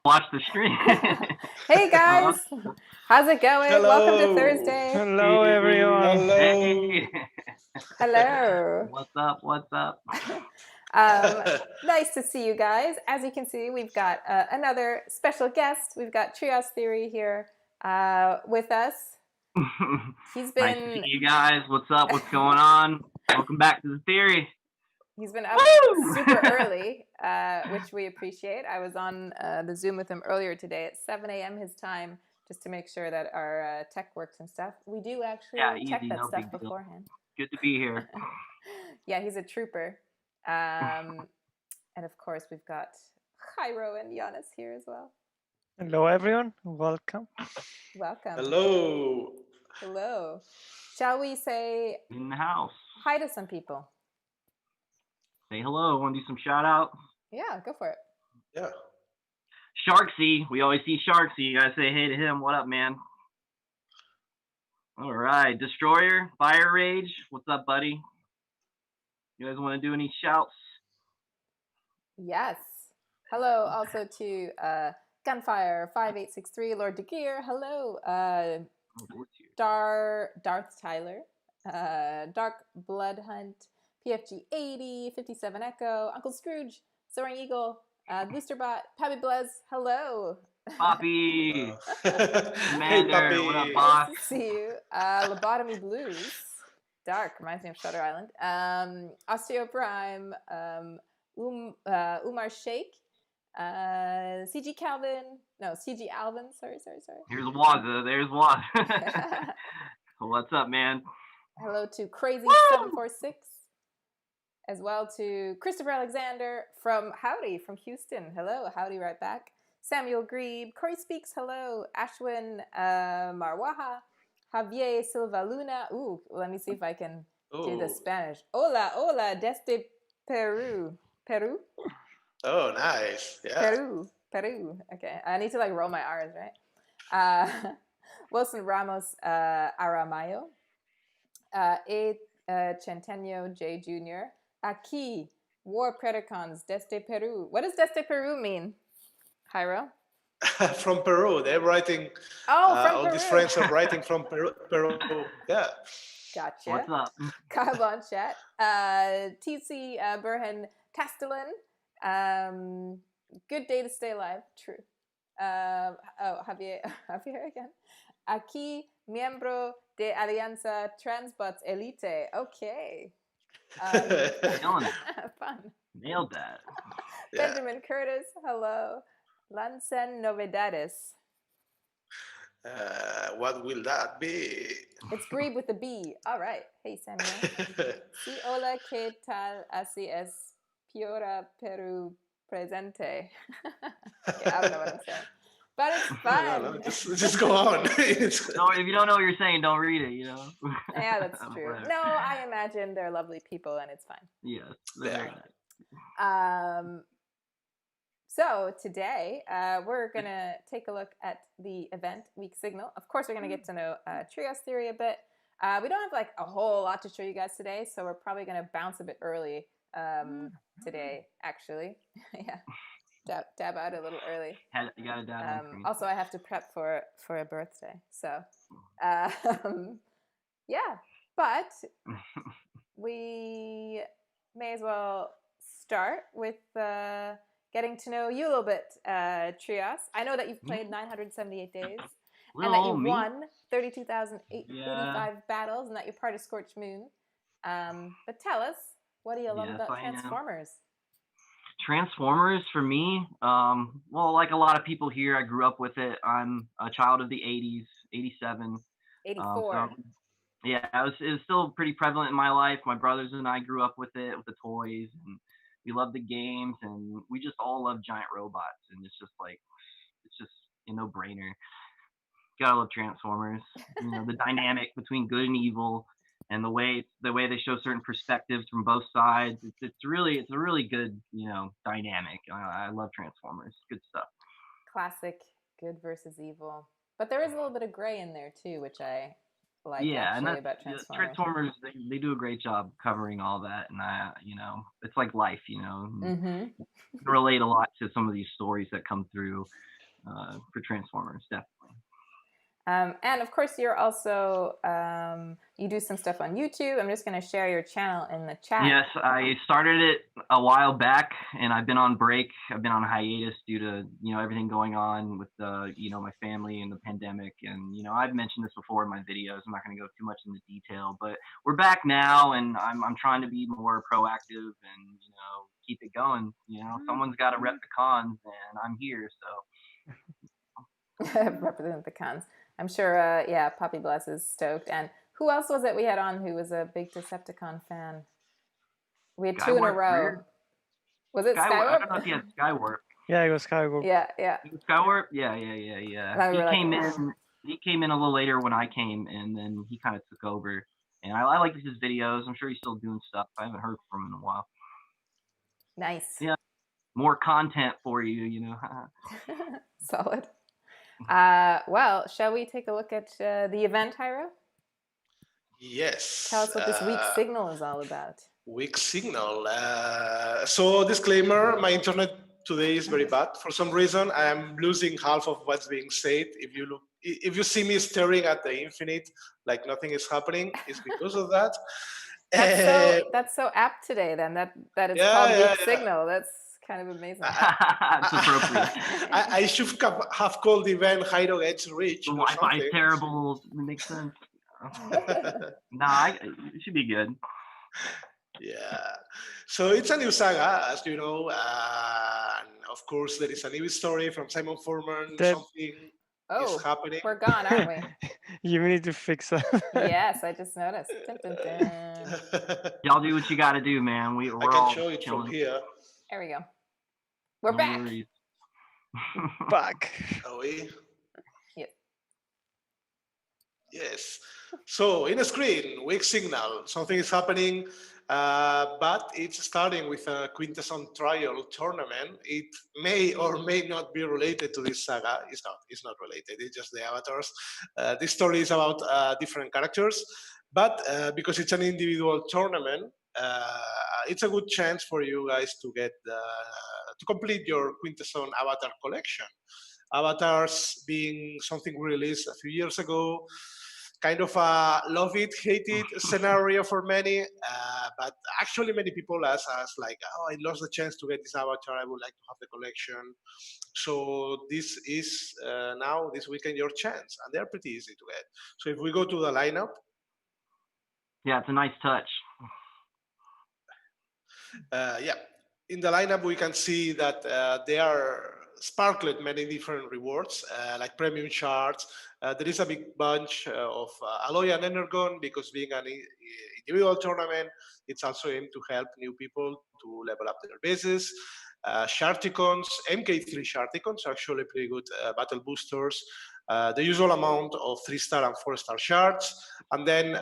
watch the stream. Hey guys, how's it going? Hello. Welcome to Thursday. Hello, everyone. Hello. Hey. Hello. What's up? What's up? Nice to see you guys. As you can see, we've got another special guest. We've got Trioss Theory here with us. He's been. Nice to see you guys. What's up? What's going on? Welcome back to the theory. He's been up super early, which we appreciate. I was on the Zoom with him earlier today at 7 a.m. his time, just to make sure that our tech works and stuff. We do actually check that stuff beforehand. Good to be here. Yeah, he's a trooper. And of course, we've got Jairo and Giannis here as well. Hello, everyone. Welcome. Welcome. Hello. Hello. Shall we say In the house. hi to some people? Say hello. Want to do some shout outs? Yeah, go for it. Yeah. Sharksy. We always see Sharksy. You gotta say hey to him. What up, man? All right. Destroyer. Fire Rage. What's up, buddy? You guys want to do any shouts? Yes. Hello also to Gunfire 5863, Lord DeGear. Hello. Darth Tyler. Dark Blood Hunt. PFG 80, 57 Echo, Uncle Scrooge, Soaring Eagle, Boosterbot, Pappy Blez, hello. Poppy. Hey, Poppy. What up, boss? Nice to see you. Lobotomy Blues, Dark, reminds me of Shutter Island. Osteo Prime, Umar Sheikh, CG Alvin, sorry. Here's Waza. There's Waza. What's up, man? Hello to Crazy 746. As well to Christopher Alexander from Houston. Hello, howdy right back. Samuel Grebe, Corey Speaks, hello. Ashwin Marwaha, Javier Silva Luna. Ooh, let me see if I can do the Spanish. Hola, desde Peru. Peru? Oh, nice. Yeah. Peru. Okay, I need to roll my R's, right? Wilson Ramos Aramayo. Centenio J. Jr. Aquí, War Predacons, desde Peru. What does desde Peru mean, Jairo? From Peru. They're writing. From all Peru. these friends are writing from Peru. Yeah. Gotcha. What's up? Kyle on chat. TC Burhan Castellan. Good day to stay alive. True. Javier again. Aquí, miembro de Alianza Transbots Elite. Okay. Fun. Nailed that. Yeah. Benjamin Curtis, hello. Lansen Novedades. What will that be? It's Grebe with a B. All right. Hey, Samuel. Si hola, ¿qué tal? Así es. Piora Peru presente. Okay, I don't know what I'm saying. But it's fun. No, just go on. No, if you don't know what you're saying, don't read it, Yeah, that's true. No, I imagine they're lovely people and it's fine. Yes. Very nice. So today, we're going to take a look at the event Weak Signal. Of course, we're going to get to know Trioss Theory a bit. We don't have a whole lot to show you guys today, so we're probably going to bounce a bit early today, actually. Yeah. Dab out a little early. You got to dab. Also, I have to prep for a birthday, so yeah. But we may as well start with getting to know you a little bit, Trioss. I know that you've played 978 days, and that you won 32,885 battles, and that you're part of Scorched Moon. But tell us, what do you love about Transformers? Transformers for me, well, like a lot of people here, I grew up with it. I'm a child of the 80s, 87. 84. Yeah, it was still pretty prevalent in my life. My brothers and I grew up with it, with the toys, and we love the games, and we just all love giant robots, and it's just a no-brainer. Gotta love Transformers. The dynamic between good and evil, and the way they show certain perspectives from both sides. It's a really good, dynamic. I love Transformers. Good stuff. Classic good versus evil. But there is a little bit of gray in there too, which I like about Transformers. Transformers, they do a great job covering all that, and it's like life, Mm-hmm. You can relate a lot to some of these stories that come through. for Transformers, definitely. And of course, you're also you do some stuff on YouTube. I'm just going to share your channel in the chat. Yes, I started it a while back, and I've been on break. I've been on hiatus due to everything going on with my family and the pandemic. And I've mentioned this before in my videos. I'm not going to go too much into detail, but we're back now, and I'm trying to be more proactive and keep it going. Someone's got to rep the cons, and I'm here, so represent the cons. I'm sure, Poppy Bless is stoked. And who else was it we had on who was a big Decepticon fan? We had Skywarp, two in a row. weird. Was it Skywarp? I don't know if he had Skywarp. Yeah, it was Skywarp. Yeah. Skywarp? Yeah. He came in a little later when I came, and then he kind of took over. And I liked his videos. I'm sure he's still doing stuff. I haven't heard from him in a while. Nice. Yeah. More content for you, Solid. Well, shall we take a look at the event, Hyro? Yes. Tell us what this weak signal is all about. Weak signal. So disclaimer, my internet today is very bad. For some reason, I am losing half of what's being said. If you see me staring at the infinite, like nothing is happening, it's because of that. That's so apt today then, that it's called weak signal. That's kind of amazing. It's appropriate. I should have called the event Hyro Gets Rich. The Wi-Fi is terrible. It makes sense. It should be good. Yeah. So it's a new saga, as you know. And of course, there is a new story from Simon Furman. Something is happening. We're gone, aren't we? You need to fix that. Yes, I just noticed. Dun, dun, dun. Y'all do what you got to do, man. We're I can all show it chilling. from here. There we go. We're back. Back. Are we? Yep. Yes. So in a screen, weak signal. Something is happening, but it's starting with a Quintesson trial tournament. It may or may not be related to this saga. It's not. It's not related. It's just the avatars. This story is about different characters, but because it's an individual tournament, it's a good chance for you guys to get to complete your Quintesson avatar collection. Avatars being something we released a few years ago, kind of a love it, hate it scenario for many, but actually many people ask us like, oh, I lost the chance to get this avatar, I would like to have the collection. So this is now, this weekend, your chance, and they're pretty easy to get. So if we go to the lineup. Yeah, it's a nice touch. Yeah, in the lineup we can see that they are sparkled many different rewards, like premium shards. There is a big bunch of Alloy and Energon, because being an individual tournament, it's also aimed to help new people to level up their bases. Sharticons, MK3 Sharticons are actually pretty good battle boosters. The usual amount of 3-star and 4-star shards. And then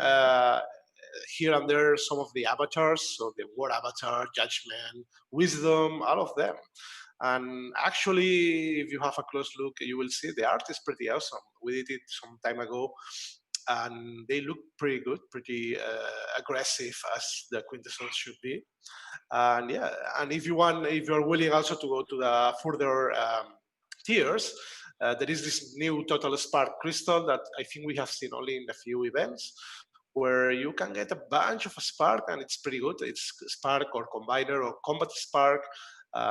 here and there, some of the avatars, so the War Avatar, Judgment, Wisdom, all of them. And actually, if you have a close look, you will see the art is pretty awesome. We did it some time ago, and they look pretty good, pretty aggressive, as the Quintessons should be. And yeah, and if you're willing also to go to the further tiers, there is this new Total Spark Crystal that I think we have seen only in a few events, where you can get a bunch of a spark, and it's pretty good. It's spark or combiner or combat spark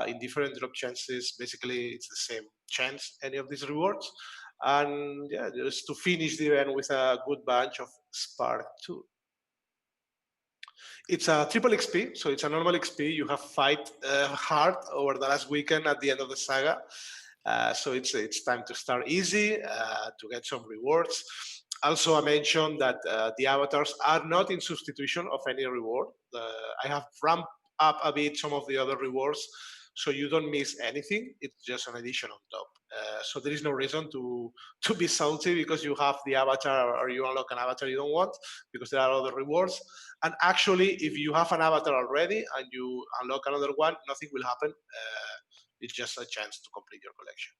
in different drop chances. Basically, it's the same chance, any of these rewards. And yeah, just to finish the event with a good bunch of spark too. It's a triple XP, so it's a normal XP. You have fight hard over the last weekend at the end of the saga. So it's time to start easy, to get some rewards. Also, I mentioned that the avatars are not in substitution of any reward. I have ramped up a bit some of the other rewards, so you don't miss anything. It's just an addition on top. So there is no reason to be salty because you have the avatar or you unlock an avatar you don't want, because there are other rewards. And actually, if you have an avatar already and you unlock another one, nothing will happen. It's just a chance to complete your collection.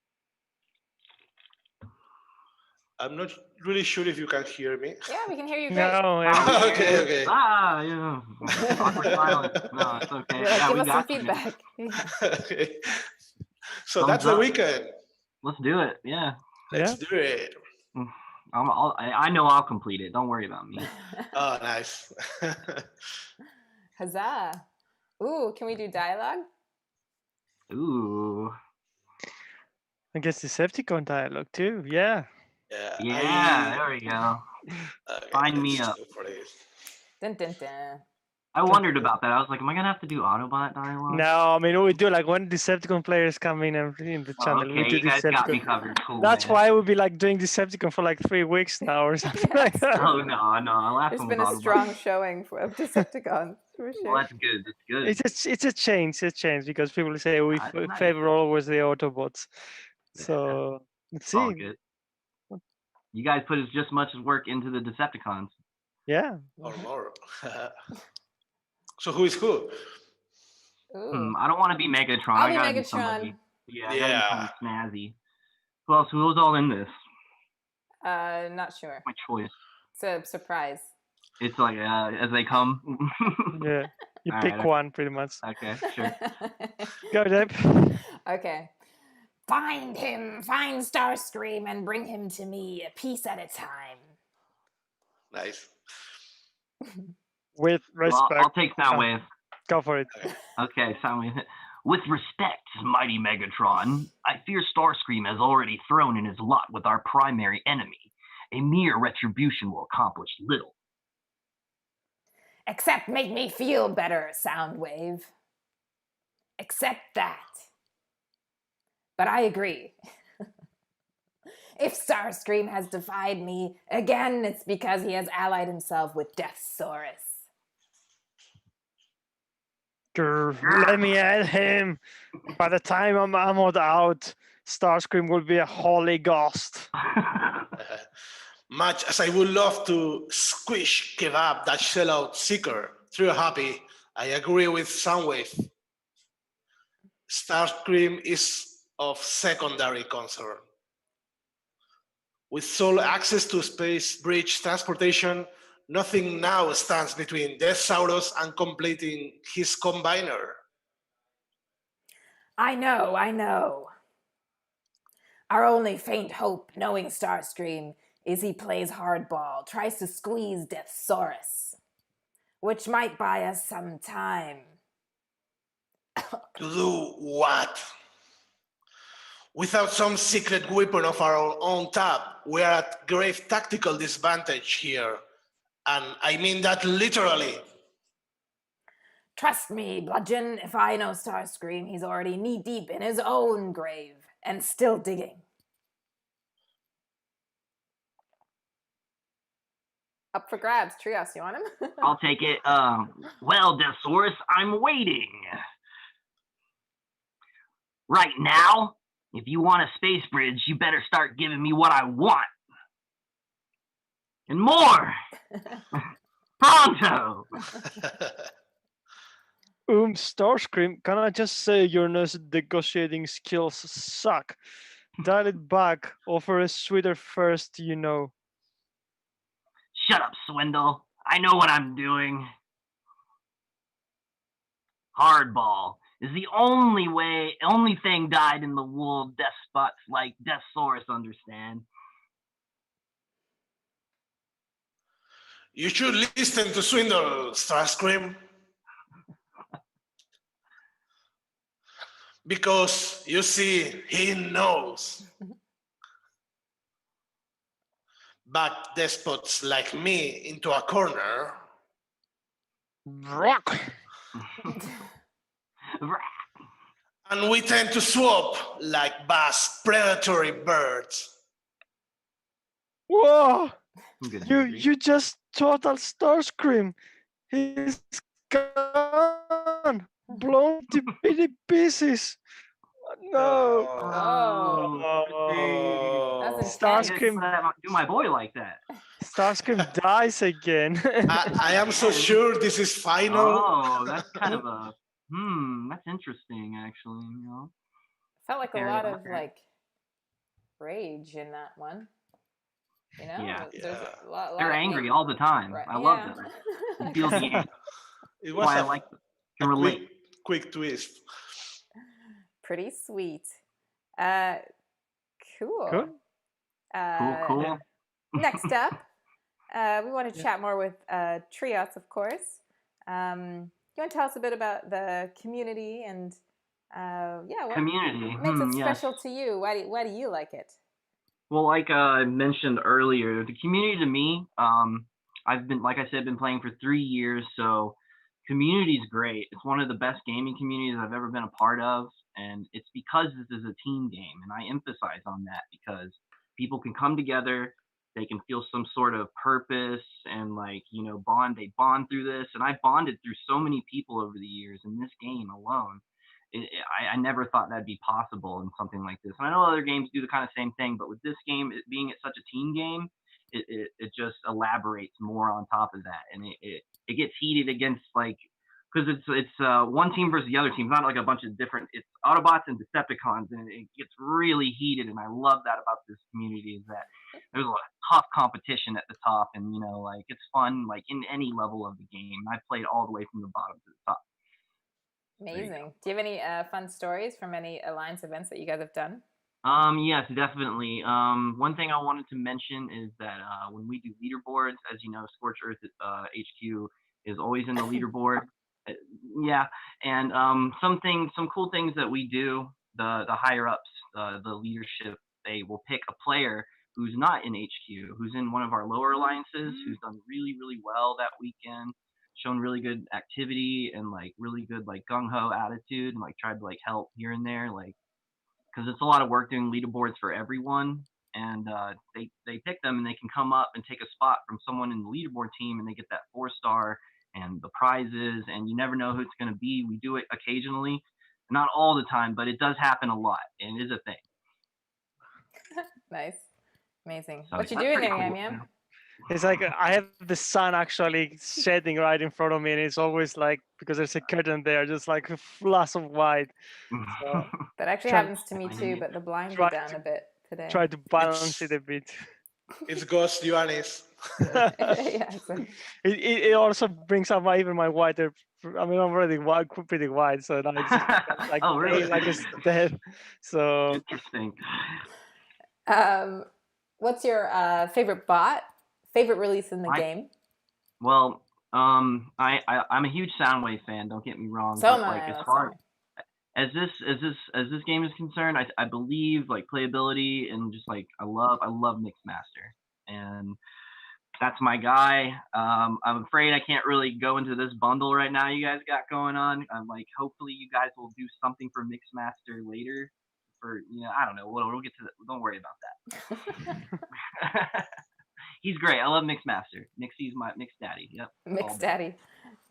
I'm not really sure if you can hear me. Yeah, we can hear you great. No, Okay. Yeah. Awkward silence. No, it's okay. Like, Yeah, give we us some got you. feedback. Okay. So Thumbs that's the up. weekend. Let's do it. Yeah. Let's do it. I know I'll complete it. Don't worry about me. Oh, nice. Huzzah. Ooh, can we do dialogue? Ooh. I guess Decepticon dialogue too. Yeah. Yeah, there we go. Okay, Sign me let's up. go for it. Dun, dun, dun. I wondered about that. I was like, am I gonna have to do Autobot dialogue? No, I mean we do like when Decepticon players come in and in the channel, okay, we do you guys got me Decepticon. covered. Cool. That's man. why we'll be like doing Decepticon for like 3 weeks now or something like that. Oh no, last There's one been was a Autobot. strong showing of Decepticons, for sure. Well, that's good. That's good. It's a change because people say we That's nice. favor always the Autobots. Yeah. So let's It's all see. good. You guys put as just much work into the Decepticons. Yeah. Or more. So who is who? Ooh. I don't want to be Megatron. I'll I be gotta Megatron. be somebody. Yeah, I gotta Yeah. be somebody snazzy. Who else? Who's all in this? Not sure. My choice. It's a surprise. It's like as they come. Yeah. You All pick right, one pretty much. Okay, sure. Go, Deb. Okay. Find him, find Starscream, and bring him to me a piece at a time. Nice. With Well, respect. I'll take Soundwave. Go for it. Okay, Soundwave. With respect, mighty Megatron, I fear Starscream has already thrown in his lot with our primary enemy. A mere retribution will accomplish little. Except make me feel better, Soundwave. Accept that. But I agree. If Starscream has defied me, again, it's because he has allied himself with Deathsaurus. Let me at him. By the time I'm ammoed out, Starscream will be a holy ghost. Much as I would love to squish Kebab, that sellout seeker, through happy, I agree with Soundwave. Starscream is of secondary concern. With sole access to space bridge transportation, nothing now stands between Deathsaurus and completing his combiner. I know. Our only faint hope, knowing Starscream, is he plays hardball, tries to squeeze Deathsaurus, which might buy us some time. To do what? Without some secret weapon of our own tap, we are at grave tactical disadvantage here. And I mean that literally. Trust me, Bludgeon, if I know Starscream, he's already knee-deep in his own grave, and still digging. Up for grabs. Trioss, you want him? I'll take it. Well, Deathsaurus, I'm waiting. Right now, if you want a space bridge, you better start giving me what I want. And more! Pronto! Starscream, can I just say your negotiating skills suck? Dial it back, offer a sweeter first, you know. Shut up, Swindle. I know what I'm doing. Hardball is the only thing dyed in the wool despots like Deathsaurus understand. You should listen to Swindle, Starscream. Because, you see, he knows. Back despots like me into a corner. Rock! And we tend to swap like vast predatory birds. Whoa! Good You just total Starscream. He's gone, blown to bitty pieces. No. That's Starscream. Do my boy like that. Starscream dies again. I am so sure this is final. Oh, that's kind of a that's interesting actually, you know. Felt like a lot of like rage in that one. You know? Yeah. There's a lot They're of angry all the time. Right. I love them. You feel the anger. It That's was why I a, like them. a Can relate. quick twist. Pretty sweet. Cool. Cool. Cool. Next up, we want to Yeah. chat more with Trioss, of course. You want to tell us a bit about the community and what Community. makes it Yes. special to you? Why do you like it? Well, like I mentioned earlier, the community to me, I've been, like I said, been playing for 3 years, so community is great. It's one of the best gaming communities I've ever been a part of, and it's because this is a team game, and I emphasize on that because people can come together, they can feel some sort of purpose, and like bond. They bond through this, and I bonded through so many people over the years in this game alone. I never thought that'd be possible in something like this. And I know other games do the kind of same thing, but with this game, being it's such a team game, it just elaborates more on top of that, and it gets heated against like because it's one team versus the other team. It's not like a bunch of different. It's Autobots and Decepticons, and it gets really heated. And I love that about this community is that there's a lot of tough competition at the top, and like it's fun like in any level of the game. I played all the way from the bottom to the top. Amazing. Do you have any fun stories from any Alliance events that you guys have done? Yes, definitely. One thing I wanted to mention is that when we do leaderboards, as you know, Scorched Earth HQ is always in the leaderboard. Uh, yeah, and some cool things that we do. The higher ups, the leadership, they will pick a player who's not in HQ, who's in one of our lower alliances, who's done really really well that weekend, shown really good activity and like really good like gung ho attitude, and like tried to like help here and there, like because it's a lot of work doing leaderboards for everyone. And they pick them, and they can come up and take a spot from someone in the leaderboard team, and they get that 4-star and the prizes. And you never know who it's going to be. We do it occasionally, not all the time, but it does happen a lot, and it is a thing. Nice, amazing. So What you that's doing pretty there, cool, Yam Yam? yeah. It's like I have the sun actually setting right in front of me, and it's always like because there's a curtain there, just like a flash of white. So That actually try, happens to me too, but the blinds try are down to a bit today. try to balance it a bit. It's Ghost Ioannis. Yeah, so. It also brings up even my whiter. I mean, I'm already white, pretty white, so now it's just like Oh, really? like it's dead. So Interesting. What's your favorite bot? Favorite release in the game? Well, I'm a huge Soundwave fan. Don't get me wrong. So but like as far as this game is concerned, I believe like playability and just like I love Mixmaster, and that's my guy. I'm afraid I can't really go into this bundle right now you guys got going on. I'm like, hopefully you guys will do something for Mixmaster later. For I don't know. We'll get to that. Don't worry about that. He's great. I love Mixmaster. Mixie's my Mix Daddy. Yep. Mix Daddy.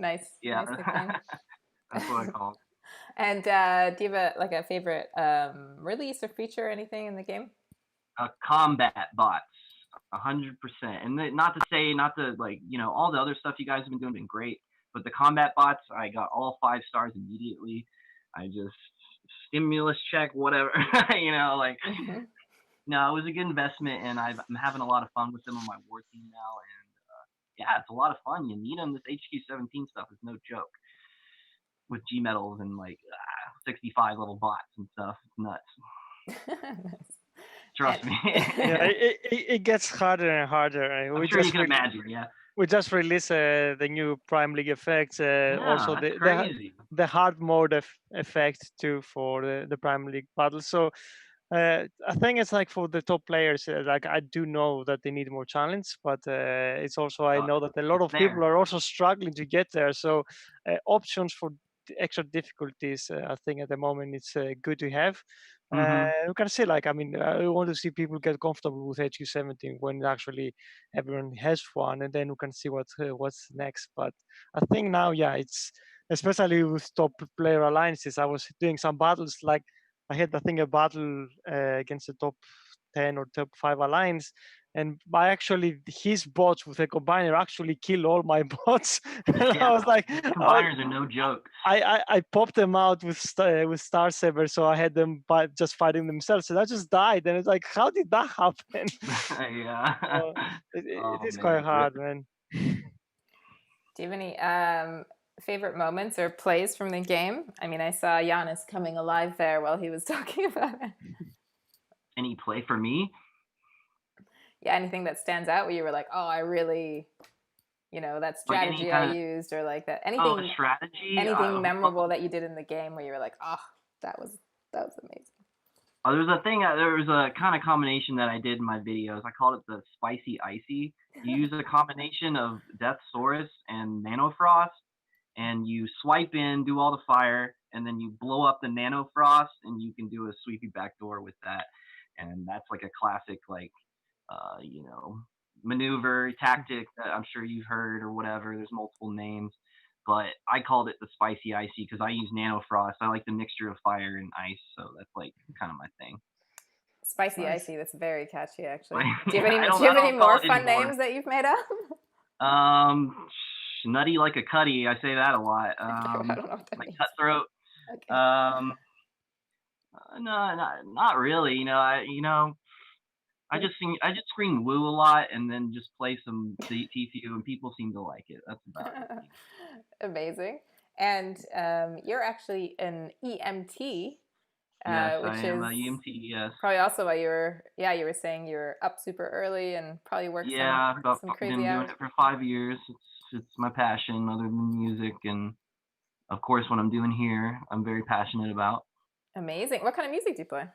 Nice. Yeah. Nice nickname. That's what I call him. And do you have a favorite release or feature or anything in the game? Combat bots. 100%. And not to like, all the other stuff you guys have been doing been great, but the combat bots, I got all 5 stars immediately. I just stimulus check, whatever, like, no, it was a good investment, and I'm having a lot of fun with them on my war team now, and yeah, it's a lot of fun. You need them. This HQ17 stuff is no joke. With G medals and like 65 level bots and stuff, it's nuts. Nice. Trust me. yeah, it gets harder and harder. I'm sure you can imagine. Yeah. We just released the new Prime League effects. Also, the hard mode effect too for the Prime League battle. So I think it's like for the top players, like I do know that they need more challenge, but it's also I know that a lot of people are also struggling to get there. So options for extra difficulties, I think at the moment it's good to have. You can say like, I mean, I want to see people get comfortable with HQ17 when actually everyone has one, and then we can see what's next. But I think now, yeah, it's especially with top player alliances. I was doing some battles like. I had, I think, a battle against the top 10 or top 5 alliance, and his bots with a combiner actually killed all my bots. Yeah, I was like, combiners are no joke. I popped them out with Star Saber, so I had them just fighting themselves, and I just died. And it's like, how did that happen? Yeah, it is quite hard, man. Do you have any favorite moments or plays from the game? I mean, I saw Giannis coming alive there while he was talking about it. Any play for me? Yeah, anything that stands out where you were like, oh, I really, that strategy I used, or like that anything. Oh, strategy. Anything memorable that you did in the game where you were like, oh, that was amazing. There was a kind of combination that I did in my videos. I called it the spicy icy. You use a combination of Deathsaurus and Nanofrost, and you swipe in, do all the fire, and then you blow up the Nanofrost, and you can do a sweepy backdoor with that. And that's like a classic, like, maneuver tactic that I'm sure you've heard or whatever. There's multiple names, but I called it the spicy icy because I use Nanofrost. I like the mixture of fire and ice, so that's like kind of my thing. Spicy icy. That's very catchy, actually. Do you have any more fun names that you've made up? Nutty like a cutty. I say that a lot. I don't know what that like means. Cutthroat. Okay. No, not really. I just scream woo a lot and then just play some TFU and people seem to like it. That's about it. Amazing. And you're actually an EMT. Yes, I am an EMT. Yes. Probably also why you were saying you were up super early and probably worked some crazy hours. I've been doing it for 5 years. It's my passion, other than music, and of course, what I'm doing here, I'm very passionate about. Amazing. What kind of music do you play?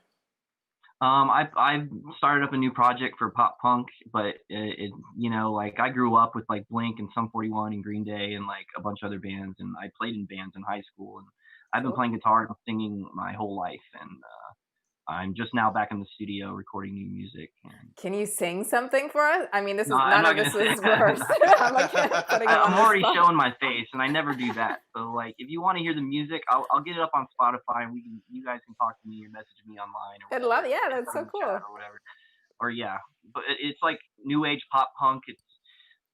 I started up a new project for pop punk, but it like I grew up with like Blink and Sum 41 and Green Day and like a bunch of other bands, and I played in bands in high school, and I've been playing guitar and singing my whole life, and I'm just now back in the studio recording new music. Can you sing something for us? I mean, none of this is rehearsed. I'm already showing my face, and I never do that. So, like, if you want to hear the music, I'll get it up on Spotify, and you guys can talk to me or message me online. I'd love it. Yeah, that's so cool. Or whatever. Or but it's like new age pop punk. It's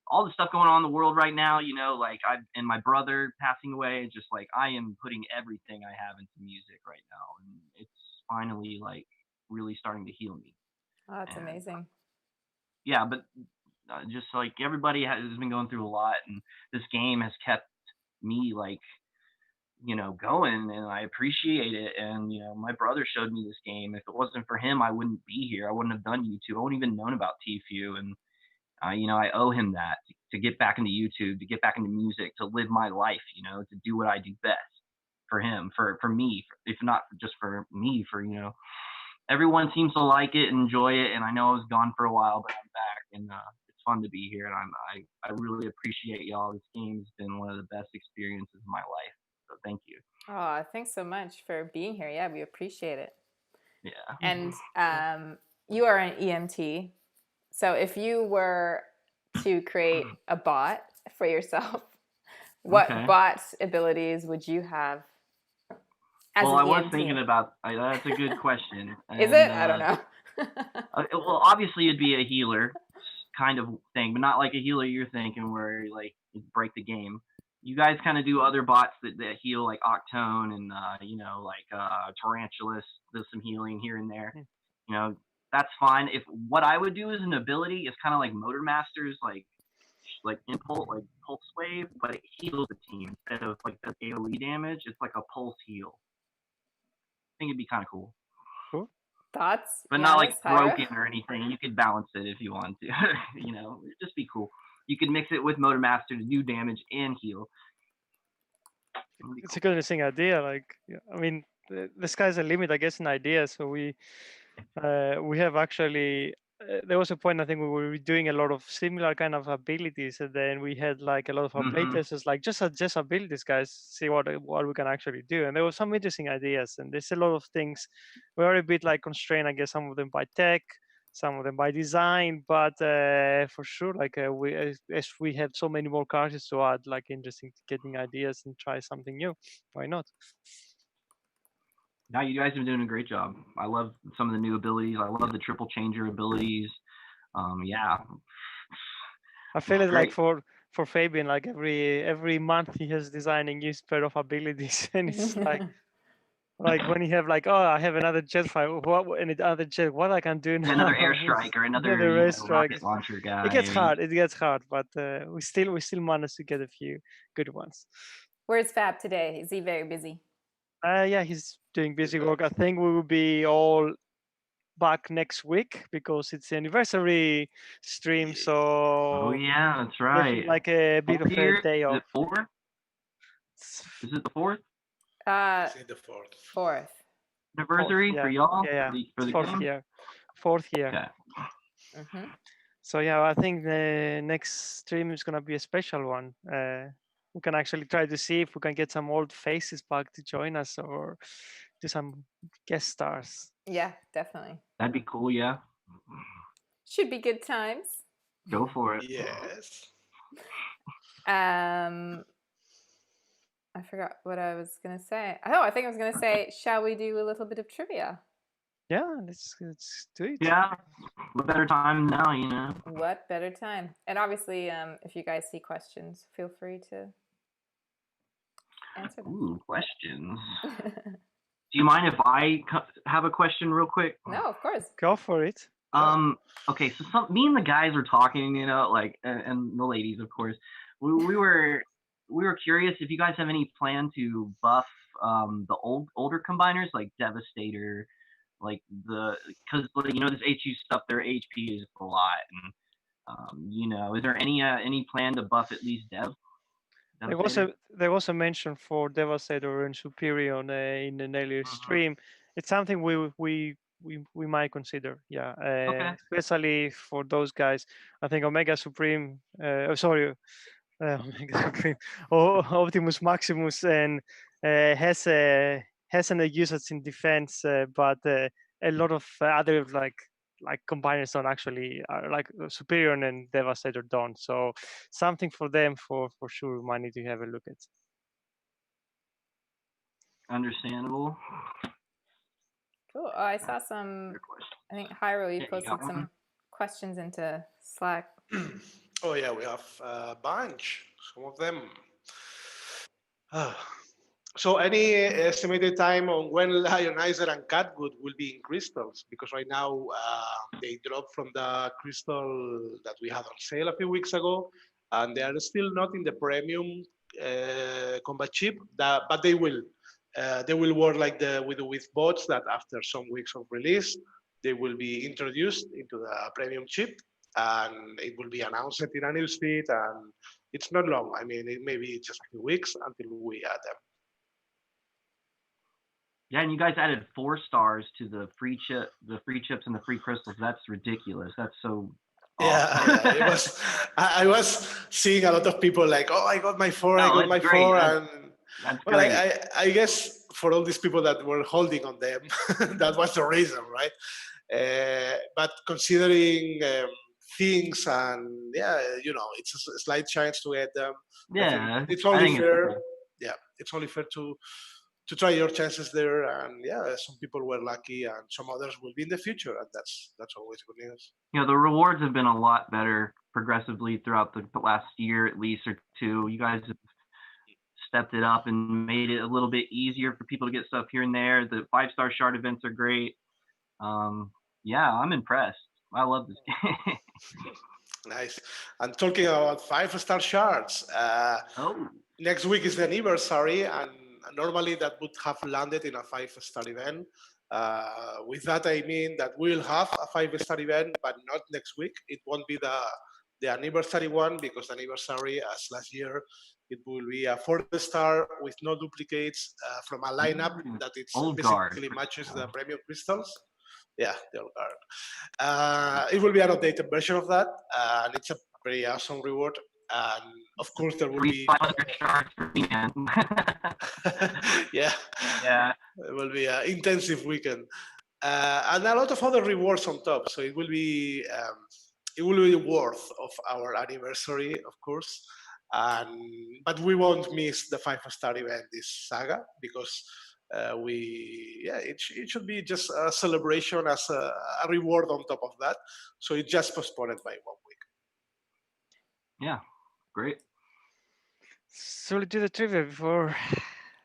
all the stuff going on in the world right now. Like and my brother passing away. Just like I am putting everything I have into music right now, and it's finally like really starting to heal me. Oh, that's amazing. Yeah, but just like everybody has been going through a lot, and this game has kept me like going, and I appreciate it. And my brother showed me this game. If it wasn't for him, I wouldn't be here. I wouldn't have done YouTube. I wouldn't even known about TFU, and I owe him that to get back into YouTube, to get back into music, to live my life, to do what I do best. For him, for me, if not just for me, for everyone seems to like it and enjoy it. And I know I was gone for a while, but I'm back, and it's fun to be here. And I really appreciate y'all. This game's been one of the best experiences of my life. So thank you. Oh, thanks so much for being here. Yeah, we appreciate it. Yeah. And you are an EMT. So if you were to create a bot for yourself, what bot abilities would you have? Well, I was thinking about that's a good question. Is it? I don't know. Well, obviously it'd be a healer kind of thing, but not like a healer you're thinking where like you break the game. You guys kind of do other bots that heal, like Octone and Tarantulas does some healing here and there. That's fine. If what I would do as an ability is kind of like Motor Master's, like impulse, like pulse wave, but it heals the team instead of like the AoE damage. It's like a pulse heal. I think it'd be kind of cool. Cool. Thoughts? But not like broken or anything. You could balance it if you want to. It'd just be cool. You could mix it with Motor Master to do damage and heal. It's a good interesting idea. Like, I mean, the sky's the limit, I guess, in ideas. So we have actually. There was a point I think we were doing a lot of similar kind of abilities, and then we had like a lot of our playtesters like just suggest abilities, guys, see what we can actually do. And there were some interesting ideas, and there's a lot of things. We're a bit like constrained, I guess, some of them by tech, some of them by design, but for sure, like as we have so many more characters to add, like interesting getting ideas and try something new. Why not? Now you guys have been doing a great job. I love some of the new abilities. I love the triple changer abilities. Yeah. I feel it like for Fabian, like every month he has designed a new pair of abilities, and it's like when you have like, oh, I have another jet fighter, another jet, what I can do now? Another airstrike or another rocket launcher guy. It gets hard, but we still managed to get a few good ones. Where's Fab today? Is he very busy? Yeah, he's doing busy work. I think we will be all back next week because it's the anniversary stream. So yeah, that's there's right. like a bit of a day Is off. it 4? Is it the 4th Say the fourth. Fourth. anniversary yeah. for y'all? Yeah, For the fourth game? year. Fourth year. Okay. Mm-hmm. So yeah, I think the next stream is gonna be a special one. We can actually try to see if we can get some old faces back to join us or do some guest stars. Yeah, definitely. That'd be cool, yeah. Should be good times. Go for it. Yes. I forgot what I was gonna say. Oh, I think I was gonna say, shall we do a little bit of trivia? Yeah, let's do it. Yeah. What better time now, you know? What better time? And obviously, if you guys see questions, feel free to answer them. Ooh, questions. Do you mind if I have a question real quick? No, of course. Go for it. Okay, so me and the guys were talking, you know, like, and the ladies, of course. We were curious if you guys have any plan to buff the older combiners like Devastator, like because you know this HU stuff, their HP is a lot, and you know, is there any plan to buff at least There was a mention for Devastator and Superior in an earlier stream. It's something we might consider, yeah. Okay. Especially for those guys. I think Omega Supreme, Omega Supreme, Optimus Maximus, and has an usage in defense, but a lot of other like combiners don't actually like Superior and Devastator don't. So something for them for sure we might need to have a look at. Understandable. Cool. Oh, I saw some. I think Hyro, you posted some questions into Slack. Oh yeah, we have a bunch. Some of them. So any estimated time on when Lionizer and Catwood will be in crystals? Because right now they dropped from the crystal that we had on sale a few weeks ago, and they are still not in the premium combat chip. But they will. They will work like with bots that after some weeks of release, they will be introduced into the premium chip, and it will be announced in a newsfeed. And it's not long. I mean, it may be just a few weeks until we add them. Yeah, and you guys added 4 stars to the free chips and the free crystals. That's ridiculous. That's so awesome. Yeah, it was. I was seeing a lot of people like, "Oh, I got my 4, I got my great. 4," that's well, great. I guess for all these people that were holding on them, that was the reason, right? But considering things and you know, it's a slight chance to get them. Yeah, it's only fair. Yeah, it's only fair to try your chances there, and some people were lucky and some others will be in the future, and that's always good news. You know, the rewards have been a lot better progressively throughout the last year at least or two. You guys have stepped it up and made it a little bit easier for people to get stuff here and there. The 5-star shard events are great. Yeah, I'm impressed. I love this game. Nice. And talking about 5-star shards, next week is the anniversary, and normally that would have landed in a 5-star event. With that, I mean that we'll have a 5-star event, but not next week. It won't be the anniversary one, because the anniversary, as last year, it will be a 4-star with no duplicates from a lineup that basically matches the premium crystals. Yeah, the old guard. It will be an updated version of that, and it's a pretty awesome reward. And of course, there will be 500 shards for me, man. yeah, it will be an intensive weekend, and a lot of other rewards on top. So it will be worth of our anniversary, of course. But we won't miss the 5-star event this saga, because it should be just a celebration as a reward on top of that. So it just postponed by 1 week. Yeah, great. So we do the trivia before.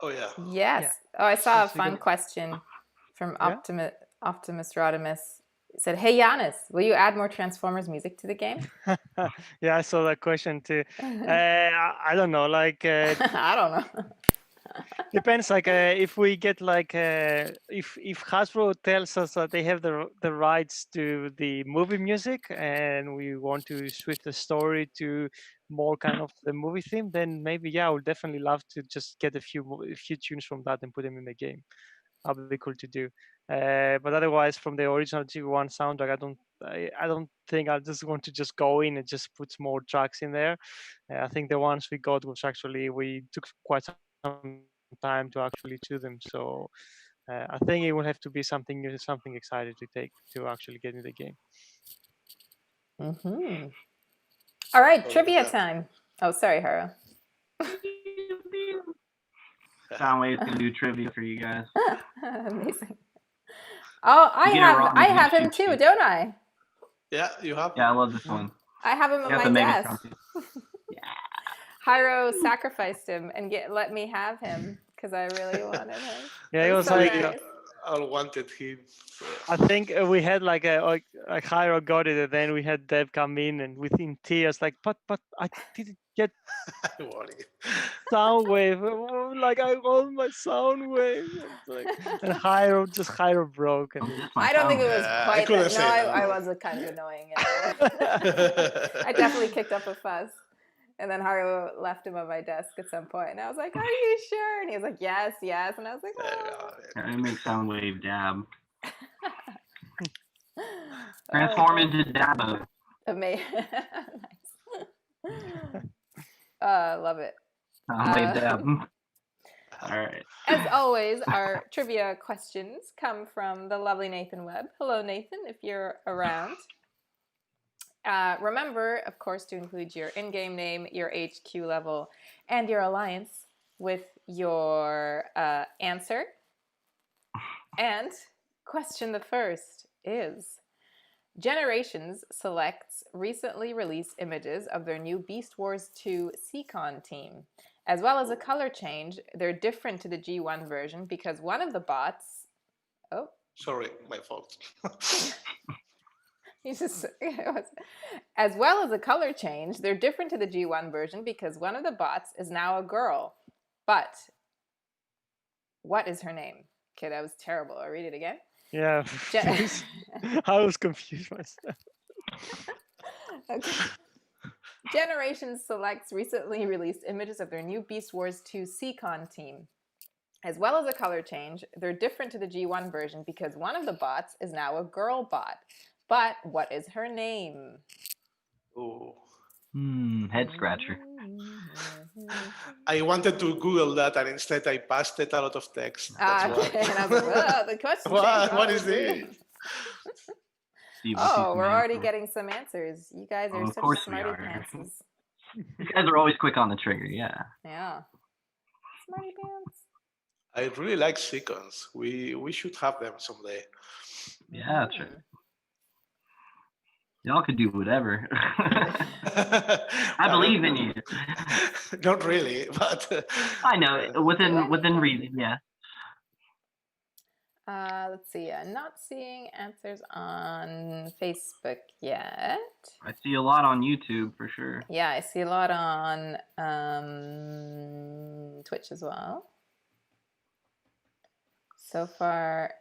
Oh yeah. Yes. Yeah. Oh, I saw a fun question from Optimus Rodimus. It said, "Hey Giannis, will you add more Transformers music to the game?" Yeah, I saw that question too. I don't know. Like I don't know. Depends. Like if we get like if Hasbro tells us that they have the rights to the movie music and we want to switch the story to more kind of the movie theme, then maybe I would definitely love to just get a few tunes from that and put them in the game. That would be cool to do. But otherwise, from the original G1 soundtrack, I don't think I just want to just go in and just put more tracks in there. I think the ones we got was actually we took quite some time to actually choose them. So I think it will have to be something new, something exciting to take to actually get in the game. Mm-hmm. All right, trivia time. Oh, sorry, Haro. Soundwave's gonna do trivia for you guys. Amazing. Oh, I have him too, don't I? Yeah, you have. Yeah, I love this one. I have him on my desk. Yeah. Hiro sacrificed him and let me have him because I really wanted him. Yeah, it was so like nice. I wanted him. I think we had like Hiro got it, and then we had Deb come in and within tears, like, but I didn't get Soundwave. Like I want my Soundwave. And Hiro broke. And I don't think it was quite that. No, I was kind of annoying. I definitely kicked up a fuss. And then Haru left him on my desk at some point, and I was like, "Are you sure?" And he was like, "Yes, yes." And I was like, "Oh." I make Soundwave dab. Transform into Dabo. Amazing. Nice. Love it. Soundwave dab. All right. As always, our trivia questions come from the lovely Nathan Webb. Hello, Nathan, if you're around. Remember, of course, to include your in-game name, your HQ level, and your alliance with your answer. And question the first is, Generations selects recently released images of their new Beast Wars 2 Seacon team. As well as a color change, they're different to the G1 version because one of the bots... Oh. Sorry, my fault. As well as a color change, they're different to the G1 version because one of the bots is now a girl. But what is her name? Okay, that was terrible. I'll read it again. Yeah, I was confused myself. Okay. Generations selects recently released images of their new Beast Wars 2 Seacon team. As well as a color change, they're different to the G1 version because one of the bots is now a girl bot. But what is her name? Oh. Head scratcher. I wanted to Google that, and instead I passed it a lot of text. Okay. And I was like, well, the question. What is this? Oh, we're already getting some answers. You guys are such smarty pantses. You guys are always quick on the trigger, yeah. Yeah. Smarty pants. I really like Seacons. We should have them someday. Yeah, true. Y'all could do whatever. I believe in you. Not really, but I know within reason. Yeah. Let's see. I'm not seeing answers on Facebook yet. I see a lot on YouTube for sure. Yeah, I see a lot on Twitch as well. So far,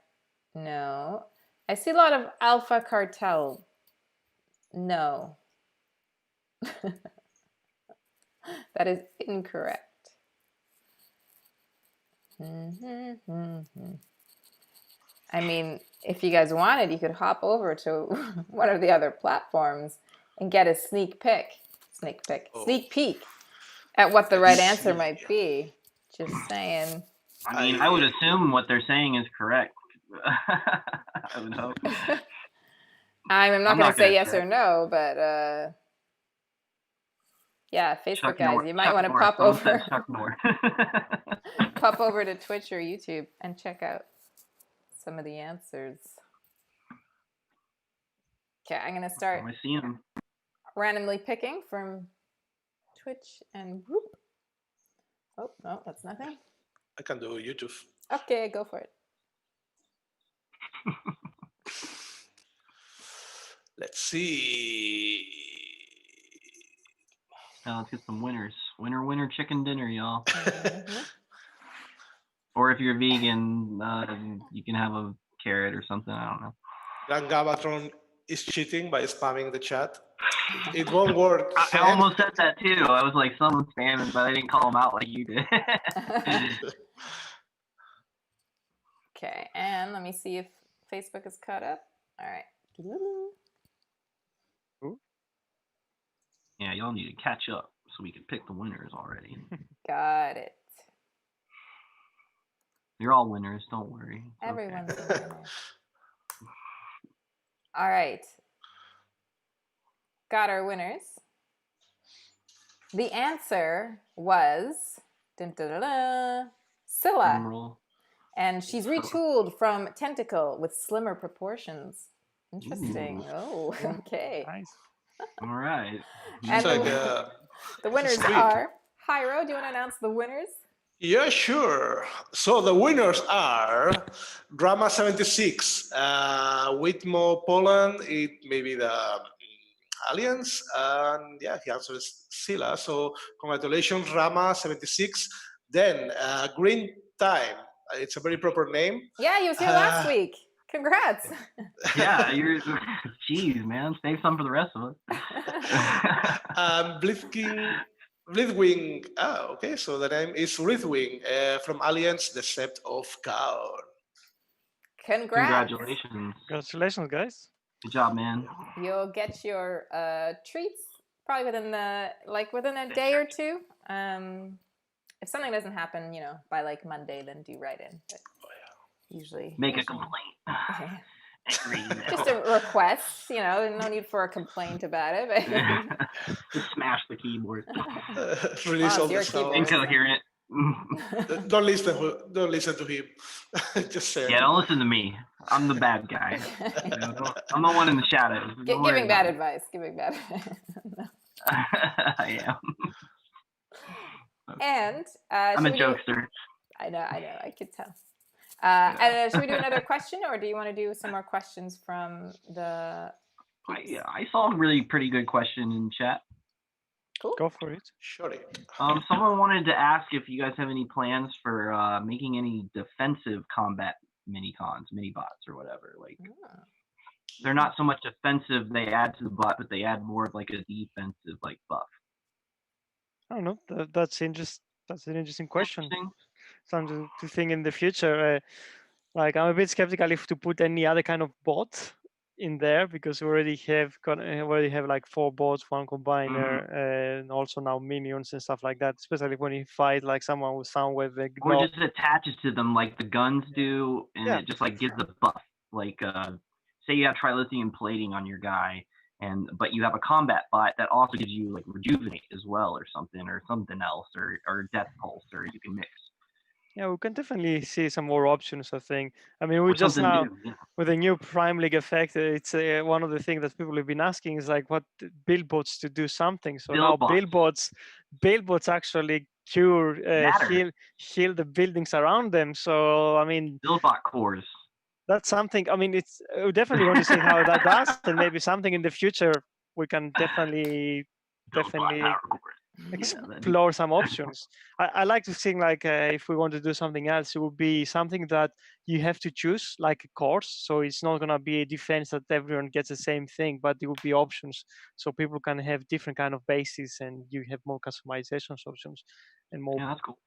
no. I see a lot of Alpha Cartel. No. That is incorrect. I mean, if you guys wanted, you could hop over to one of the other platforms and get a sneak peek at what the right answer might be. Just saying. I mean, I would assume what they're saying is correct. I would hope. I'm not going to say yes or no, but yeah, Facebook guys, you might want to pop over. Pop over to Twitch or YouTube and check out some of the answers. Okay, I'm going to start randomly picking from Twitch and whoop. Oh, no, that's nothing. I can do YouTube. Okay, go for it. Let's see. Now let's get some winners. Winner, chicken dinner, y'all. or if you're vegan, you can have a carrot or something. I don't know. Grand Gabatron is cheating by spamming the chat. It won't work. I almost said that too. I was like, someone's spamming, but I didn't call them out like you did. Okay, and let me see if Facebook is caught up. All right. Yeah, y'all need to catch up so we can pick the winners already. Got it. You're all winners, don't worry. It's Everyone's okay. a winner. All right. Got our winners. The answer was Scylla. And she's retooled from Tentacle with slimmer proportions. Interesting. Ooh. Oh, okay. Nice. All right. And like, the winners are... Jairo, do you want to announce the winners? Yeah, sure. So the winners are Drama 76, Whitmo Poland, it may be the Alliance, and yeah, he answers Scylla. So congratulations, Rama 76. Then Green Time, it's a very proper name. Yeah, you was here last week. Congrats. Yeah, you're. Jeez, man, save some for the rest of us. Blithwing. Okay, so the name is Rithwing from Alliance, the Sept of Kaon. Congrats. Congratulations. Congratulations, guys. Good job, man. You'll get your treats probably within a day or two. If something doesn't happen, by like Monday, then do write in. But usually make a complaint. Just a request, no need for a complaint about it. But just smash the keyboard. Release all the sound. Incoherent. Don't listen to him. Just say. Yeah, don't listen to me. I'm the bad guy. I'm the one in the shadows. Giving bad advice. Giving bad advice. I am. And I'm a jokester. I know, I could tell. And should we do another question, or do you want to do some more questions from the... I saw a really pretty good question in chat. Cool. Go for it. Sure. Someone wanted to ask if you guys have any plans for making any defensive combat mini-bots or whatever. Like, they're not so much offensive they add to the bot, but they add more of like a defensive like buff. I don't know. That's interesting. That's an interesting question. Something to think in the future. Like, I'm a bit skeptical if to put any other kind of bot in there, because we already have like 4 bots, 1 combiner, and also now minions and stuff like that. Especially when you fight like someone with Soundwave, or just attaches to them like the guns do, and it just like gives a buff. Like, say you have trilithium plating on your guy, but you have a combat bot that also gives you like rejuvenate as well, or something else, or death pulse, or you can mix. Yeah, we can definitely see some more options, I think. I mean, we just now, with the new Prime League effect, it's one of the things that people have been asking is like, what build bots to do something. So now build bots actually cure, heal the buildings around them. So, I mean... Build bot cores. That's something, I mean, we definitely want to see how that does, and maybe something in the future we can definitely explore some options. I like to think like if we want to do something else, it would be something that you have to choose, like a course. So it's not going to be a defense that everyone gets the same thing, but it would be options, so people can have different kind of bases, and you have more customizations options and more. Yeah, that's cool.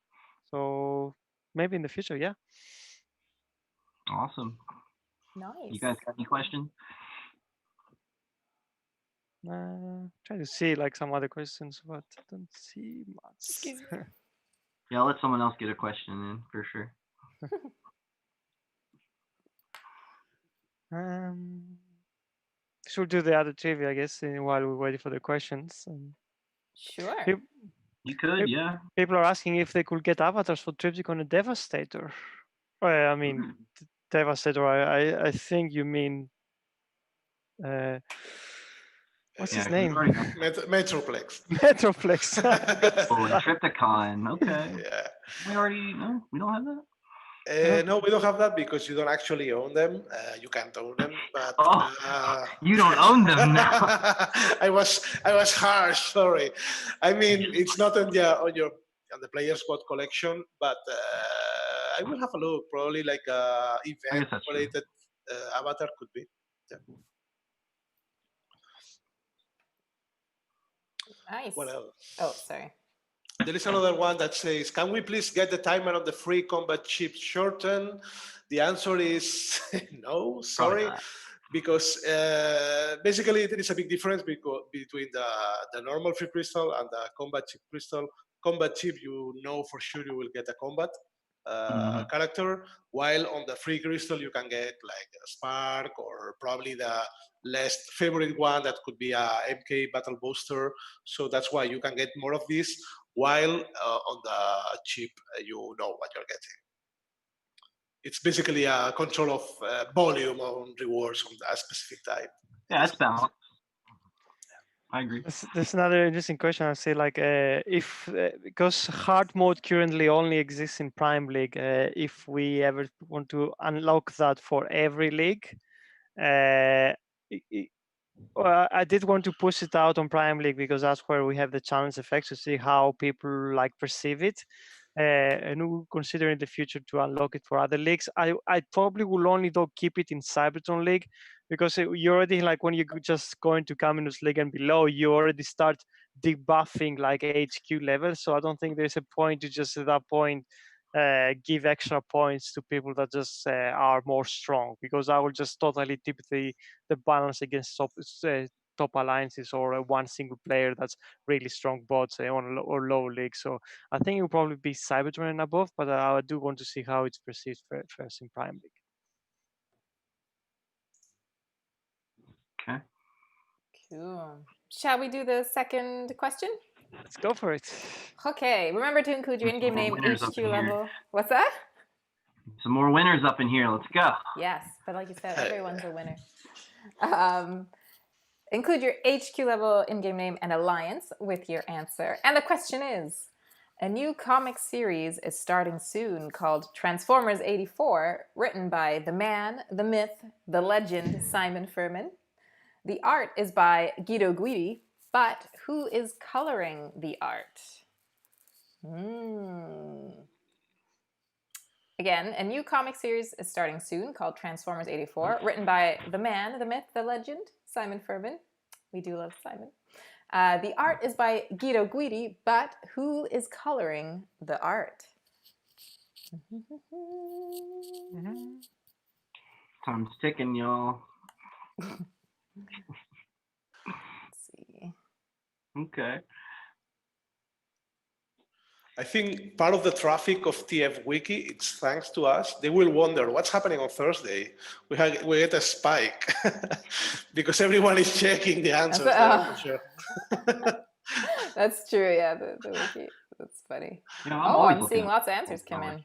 So maybe in the future, yeah. Awesome. Nice. You guys got any questions? Try to see like some other questions, but I don't see much. Yeah, I'll let someone else get a question in for sure. Should do the other trivia, I guess, while we're waiting for the questions. Sure. You could, yeah. People are asking if they could get avatars for Triptych on a Devastator. I mean, Devastator, I think you mean... what's his name? Metroplex. Metroplex. Triptychon. Okay. Yeah. We don't have that? No, we don't have that because you don't actually own them. You can't own them, but you don't own them now. I was harsh. Sorry. I mean, it's not on the player spot collection, but I will have a look. Probably like event-related avatar could be. Yeah. Nice. What else? Oh, sorry. There is another one that says, can we please get the timer on the free combat chip shortened? The answer is no, sorry. Because basically there is a big difference between the normal free crystal and the combat chip crystal. Combat chip, you know for sure you will get a combat character, while on the free crystal you can get like a spark or probably the less favorite one that could be a MK battle booster. So that's why you can get more of this, while on the chip you know what you're getting. It's basically a control of volume on rewards on that specific type. Yeah, that's balanced. I agree. There's another interesting question. I say like if because hard mode currently only exists in Prime League, if we ever want to unlock that for every league, well, I did want to push it out on Prime League because that's where we have the challenge effect to see how people like perceive it. And we'll consider in the future to unlock it for other leagues. I probably will only though keep it in Cybertron League because you already like when you just go into Caminus League and below, you already start debuffing like HQ level. So I don't think there's a point to just at that point give extra points to people that just are more strong, because I will just totally tip the balance against top alliances or one single player that's really strong bots on or low league. So I think it will probably be Cybertron and above, but I do want to see how it's perceived first in Prime League. Okay. Cool. Shall we do the second question? Let's go for it. Okay. Remember to include your in-game name, HQ level. What's that? Some more winners up in here. Let's go. Yes, but like you said, everyone's a winner. Include your HQ level, in-game name, and alliance with your answer. And the question is, a new comic series is starting soon called Transformers 84, written by the man, the myth, the legend, Simon Furman. The art is by Guido Guidi, but who is coloring the art? Again, a new comic series is starting soon called Transformers 84, written by the man, the myth, the legend, Simon Furman. We do love Simon. The art is by Guido Guidi, but who is coloring the art? Time's ticking, y'all. Let's see. Okay. I think part of the traffic of TF Wiki, it's thanks to us. They will wonder what's happening on Thursday. We get a spike because everyone is checking the answers there for sure. That's true, yeah, the wiki. That's funny. You know, I'm seeing lots of answers come in.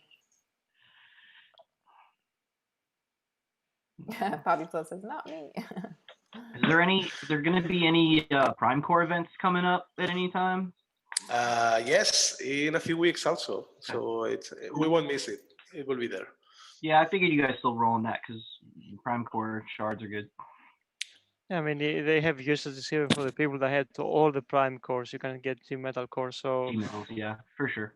Bobby Plus says, not me. Is there going to be any Prime Core events coming up at any time? Yes, in a few weeks also. So we won't miss it. It will be there. Yeah, I figured you guys still roll on that because Prime Core shards are good. I mean, they have uses even for the people that had to all the Prime cores. You can get the Metal Core. So yeah, for sure.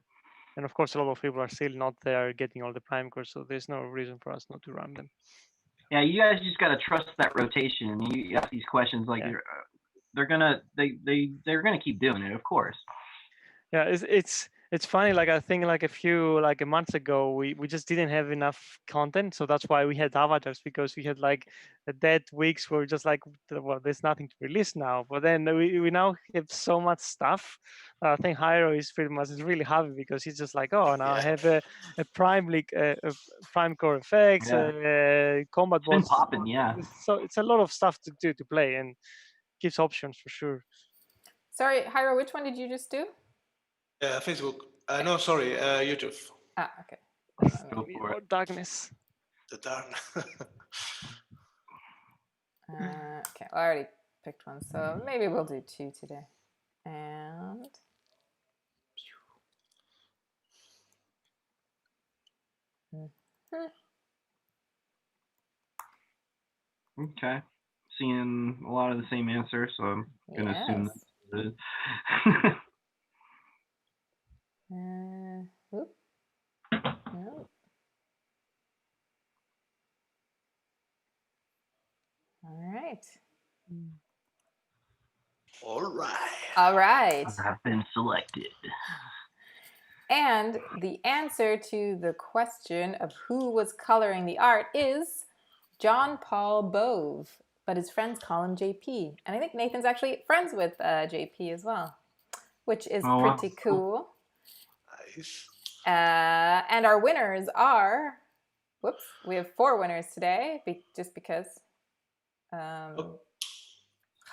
And of course, a lot of people are still not there getting all the Prime cores, so there's no reason for us not to run them. Yeah, you guys just gotta trust that rotation. You ask these questions like they're gonna keep doing it, of course. Yeah, it's funny. Like I think like a month ago, we just didn't have enough content, so that's why we had avatars, because we had like dead weeks where we're just like, well, there's nothing to release now. But then we now have so much stuff. I think Hyro is really happy because he's just like, oh, now I have a Prime League, a Prime Core effects, combat boss. Popping, yeah. So it's a lot of stuff to do to play, and gives options for sure. Sorry, Hyro, which one did you just do? Facebook. No, sorry, YouTube. Ah, okay. Or darkness. The dark. Okay, I already picked one, so maybe we'll do two today. And Okay. Seeing a lot of the same answer, so I'm gonna assume that's what it is. No. right. All right. All right. I've been selected. And the answer to the question of who was coloring the art is John Paul Bove, but his friends call him JP. And I think Nathan's actually friends with JP as well, which is pretty cool. Nice. And our winners are, whoops, we have 4 winners today, just because.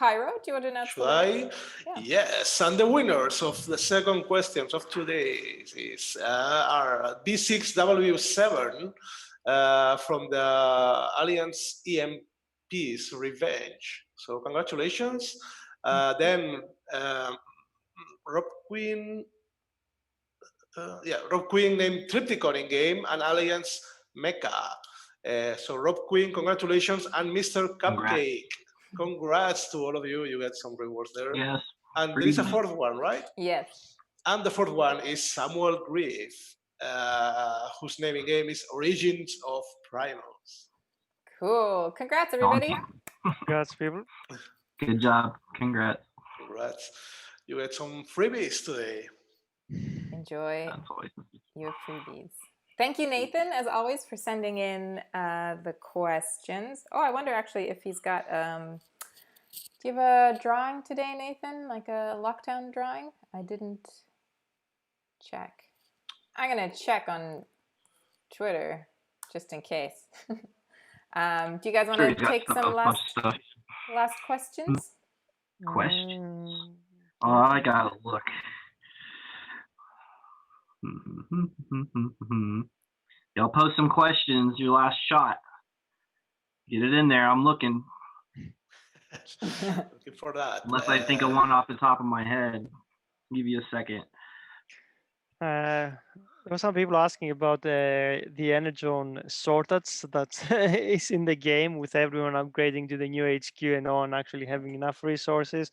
Jairo, do you want to announce the winners? Yeah. Yes, and the winners of the second questions of today are B6W7 from the Alliance EMP's Revenge. So congratulations. Then Rob Queen, Rob Queen named Tripticon in game and Alliance Mecha. So Rob Queen, congratulations, and Mr. Cupcake. Congrats to all of you. You get some rewards there. Yes. And there is a fourth one, right? Yes. And the fourth one is Samuel Grief, whose name in game is Origins of Primals. Cool. Congrats, everybody. Congrats, people. Good job. Congrats. Congrats. You get some freebies today. Enjoy your freebies. Thank you, Nathan, as always, for sending in the questions. Oh, I wonder actually if he's got, do you have a drawing today, Nathan? Like a lockdown drawing? I didn't check. I'm going to check on Twitter just in case. Do you guys want to take some last questions? Questions? Oh, I gotta look. Y'all post some questions. Your last shot. Get it in there. I'm looking. Looking for that. Unless I think of one off the top of my head. I'll give you a second. There were some people asking about the Energon sortats that is in the game, with everyone upgrading to the new HQ and no one actually having enough resources.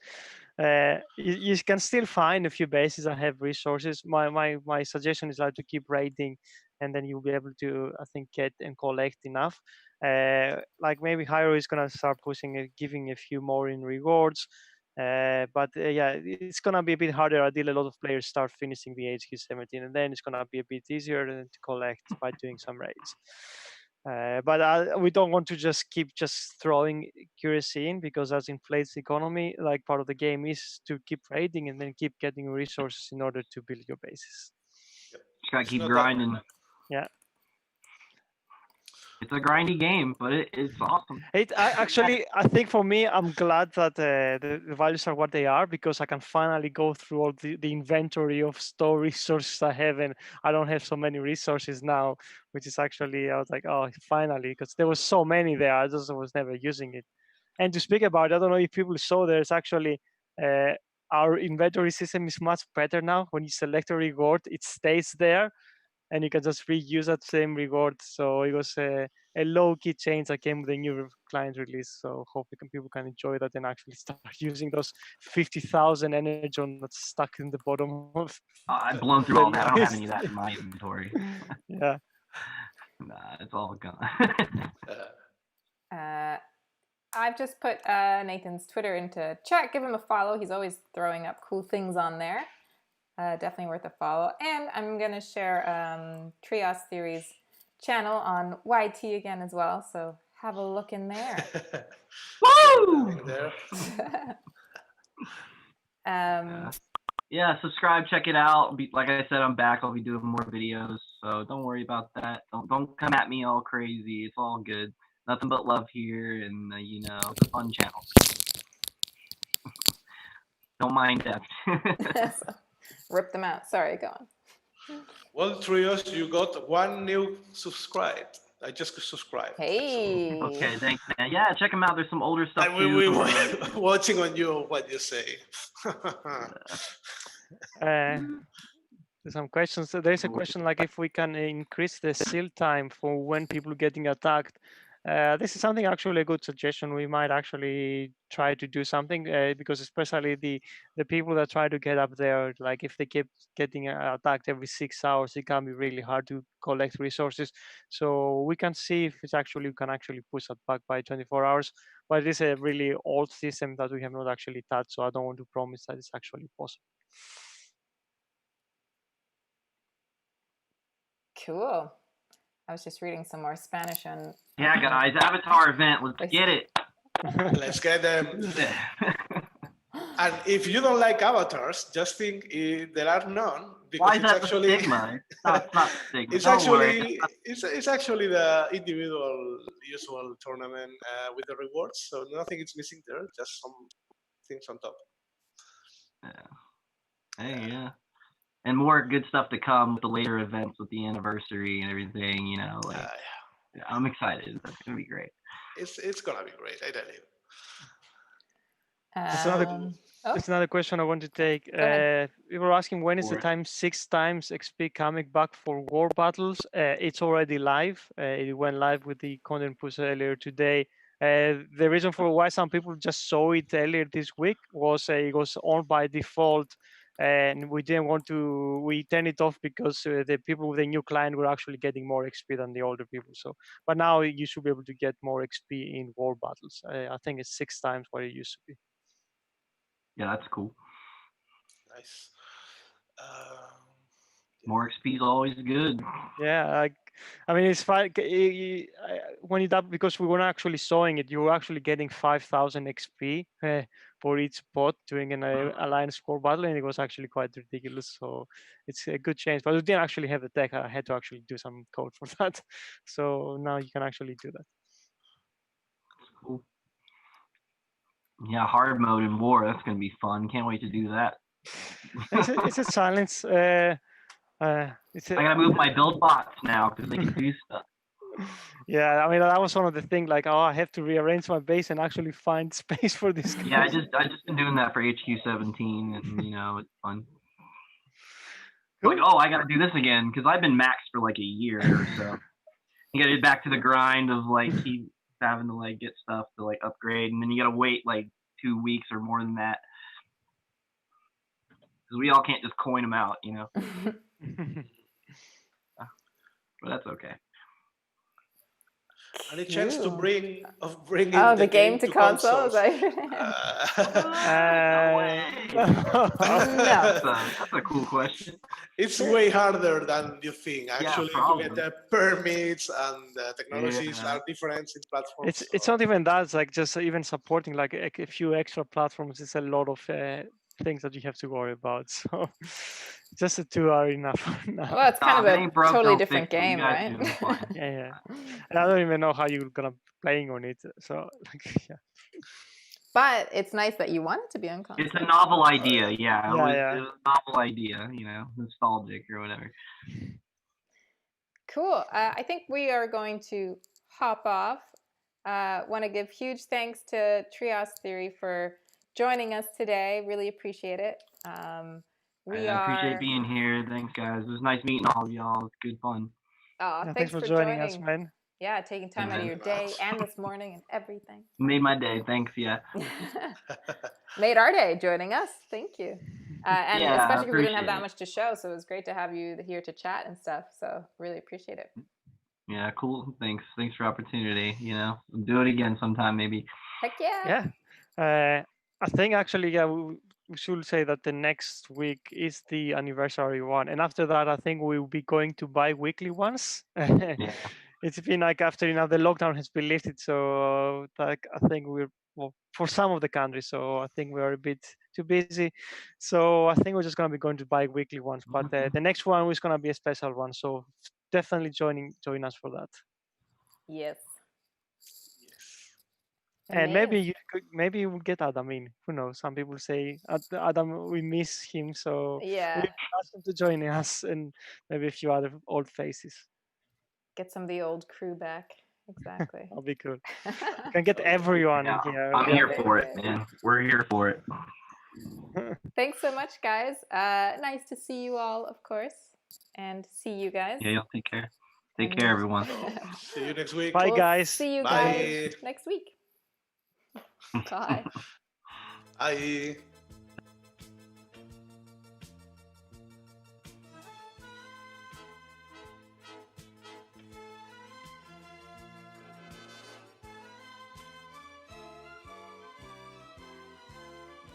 You can still find a few bases that have resources. My suggestion is like to keep raiding, and then you'll be able to, I think, get and collect enough. Like maybe Jairo is gonna start pushing, giving a few more in rewards. But yeah, it's gonna be a bit harder until a lot of players start finishing the HQ 17, and then it's gonna be a bit easier to collect by doing some raids. But we don't want to just keep throwing currency in, because that inflates the economy. Like, part of the game is to keep raiding and then keep getting resources in order to build your bases. Just gotta keep grinding. Yeah. It's a grindy game, but it's awesome. I think for me, I'm glad that the values are what they are, because I can finally go through all the inventory of store resources I have, and I don't have so many resources now, which is actually, I was like, oh, finally, because there was so many there, I just was never using it. And to speak about it, I don't know if people saw, there's actually, our inventory system is much better now. When you select a reward, it stays there, and you can just reuse that same reward. So it was a low-key change that came with the new client release. So hopefully people can enjoy that and actually start using those 50,000 Energon that's stuck in the bottom of. I've blown through all that. I don't have any of that in my inventory. Yeah. Nah, it's all gone. I've just put Nathan's Twitter into chat. Give him a follow. He's always throwing up cool things on there. Definitely worth a follow. And I'm going to share Trioss Theory's channel on YT again as well. So have a look in there. Woo! Yeah, subscribe, check it out. Like I said, I'm back. I'll be doing more videos. So don't worry about that. Don't come at me all crazy. It's all good. Nothing but love here, and it's a fun channel. Don't mind that. Rip them out. Sorry, go on. Well, Trioss, you got one new subscribe. I just subscribed. Hey. So. Okay, thanks, man. Yeah, check them out. There's some older stuff and too. We watching on you what you say. There's some questions. There's a question like if we can increase the seal time for when people are getting attacked. this is something actually a good suggestion. We might actually try to do something because especially the people that try to get up there, like if they keep getting attacked every 6 hours, it can be really hard to collect resources. So we can see if we can actually push that back by 24 hours. But it is a really old system that we have not actually touched, so I don't want to promise that it's actually possible. Cool. I was just reading some more Spanish on. Yeah, guys, Avatar event. Let's get it. Let's get them. And if you don't like avatars, just think there are none, because why is that actually stigma? It's not stigma. It's actually the individual usual tournament with the rewards, so nothing is missing there. Just some things on top. Yeah. Hey, yeah. And more good stuff to come with the later events, with the anniversary and everything. You know, like I'm excited. It's gonna be great. It's gonna be great. I tell you. It's another question I want to take. We were asking when is the time 6 times XP coming back for war battles? It's already live. It went live with the content push earlier today. The reason for why some people just saw it earlier this week was it was on by default, and we didn't want to. We turned it off because the people with the new client were actually getting more XP than the older people. So, but now you should be able to get more XP in war battles. I think it's 6 times what it used to be. Yeah, that's cool. Nice. More XP is always good. Yeah, I mean, it's fine when you up because we weren't actually sewing it. You were actually getting 5,000 XP for each bot doing an alliance score battle, and it was actually quite ridiculous. So it's a good change. But we didn't actually have the tech. I had to actually do some code for that. So now you can actually do that. Cool. Yeah, hard mode in war. That's gonna be fun. Can't wait to do that. It's a silence. I gotta move my build bots now because they can do stuff. Yeah, I mean that was one of the things. Like, oh, I have to rearrange my base and actually find space for this. Yeah, I just been doing that for HQ17, and you know it's fun. Cool. Like, oh, I gotta do this again because I've been maxed for like a year or so. You gotta get back to the grind of like keep having to like get stuff to like upgrade, and then you gotta wait like 2 weeks or more than that because we all can't just coin them out, you know. But that's okay. Any chance to bring in the game to consoles? No way. No. That's a cool question. It's way harder than you think. Actually, to get the permits and the technologies are different in platforms. It's not even that. It's like just even supporting like a few extra platforms is a lot of things that you have to worry about. So just the 2 are enough now. Well, it's kind of a totally different game, right? Yeah. And I don't even know how you're gonna be playing on it. So yeah. But it's nice that you want it to be on console. It's a novel idea, yeah. It was a novel idea, you know, nostalgic or whatever. Cool. I think we are going to hop off. Want to give huge thanks to Trioss Theory for joining us today. Really appreciate it. I appreciate being here. Thanks, guys. It was nice meeting all of y'all. It's good fun. Thanks for joining us, man. Yeah, taking time out of your day and this morning and everything. Made my day. Thanks, yeah. Made our day joining us. Thank you. And especially because we didn't have that much to show, so it was great to have you here to chat and stuff. So really appreciate it. Yeah, cool. Thanks for the opportunity. You know, we'll do it again sometime maybe. Heck yeah. Yeah. I think actually, we should say that the next week is the anniversary one, and after that, I think we will be going to bi-weekly ones. Yeah. It's been like after the lockdown has been lifted, so like I think we're for some of the countries, so I think we're a bit too busy. So I think we're just gonna be going to bi-weekly ones, but the next one is gonna be a special one. So definitely join us for that. Yes. And maybe you will get Adam in. Who knows? Some people say Adam, we miss him, so we ask him to join us, and maybe a few other old faces. Get some of the old crew back. Exactly. That'll be cool. Can get everyone in here. I'm here for it, man. We're here for it. Thanks so much, guys. Nice to see you all, of course, and see you guys. Yeah, y'all take care. Take care, everyone. See you next week. Bye, guys. See you Bye. guys next week. Bye. Bye.